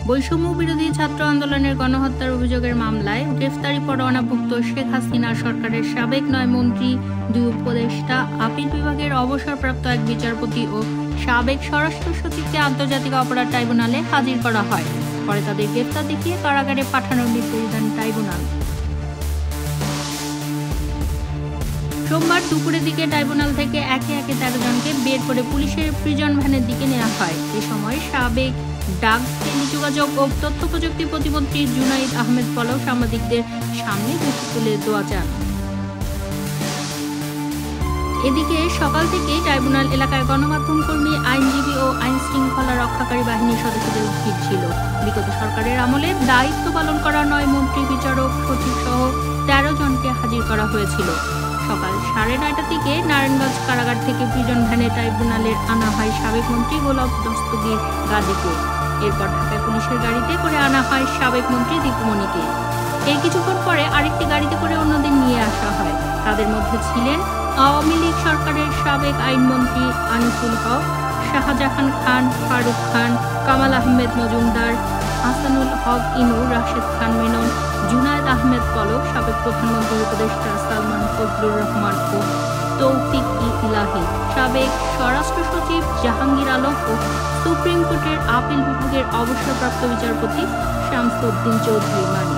বৈষম্য বিরোধী ছাত্র আন্দোলনের গণহত্যার অভিযোগের মামলায় গ্রেফতারি পরোয়ানাভুক্ত শেখ হাসিনা সরকারের সাবেক 9 মন্ত্রী, 2 উপদেষ্টা, আপিল বিভাগের অবসরপ্রাপ্ত এক বিচারপতি ও সাবেক স্বরাষ্ট্র সচিবকে আন্তর্জাতিক অপরাধ ট্রাইব্যুনালে হাজির করা হয়। পরে তাদের গ্রেফতার দেখিয়ে কারাগারে পাঠানোর নির্দেশ দেন ট্রাইব্যুনাল। সোমবার দুপুরের দিকে ট্রাইব্যুনাল থেকে একে একে 13 জনকে বের করে পুলিশের প্রিজন ভ্যানের দিকে নেওয়া হয়। এ সময় সাবেক ডাক, টেলিযোগাযোগ ও তথ্য প্রযুক্তি প্রতিমন্ত্রী জুনাইদ আহমেদ পলক সাংবাদিকদের সামনে তুলে দোয়া চান। এদিকে সকাল থেকে ট্রাইব্যুনাল এলাকায় গণমাধ্যম কর্মী, আইনজীবী ও আইন শৃঙ্খলা রক্ষাকারী বাহিনীর সদস্যদের ভিড় ছিল। বিগত সরকারের আমলে দায়িত্ব পালন করা 9 মন্ত্রী, বিচারক, সচিব সহ 13 জনকে হাজির করা হয়েছিল। সকাল 9:30টার দিকে নারায়ণগঞ্জ কারাগার থেকে প্রিজন ভ্যানে ট্রাইব্যুনালে আনা হয় সাবেক মন্ত্রী গোলাপ দস্তগীর গাজীকে। এরপর ঢাকায় পুলিশের গাড়িতে করে আনা হয় সাবেক মন্ত্রী দীপুমণিকে। এর কিছুক্ষণ পরে আরেকটি গাড়িতে করে অন্যদের নিয়ে আসা হয়। তাদের মধ্যে ছিলেন আওয়ামী লীগ সরকারের সাবেক আইনমন্ত্রী আনিসুল হক, শাহজাহান খান, ফারুক খান, কামাল আহমেদ মজুমদার, হাসানুল হক ইনু, রাশেদ খান মেনন, জুনায়েদ আহমেদ পলক, সাবেক প্রধানমন্ত্রীর উপদেষ্টা সালমান ফজলুর রহমান ও তৌফিক ইলাহি, সাবেক স্বরাষ্ট্র সচিব জাহাঙ্গীর আলম ও সুপ্রিম কোর্টের আপিল বিভাগের অবসরপ্রাপ্ত বিচারপতি শামসুদ্দিন চৌধুরী মানি।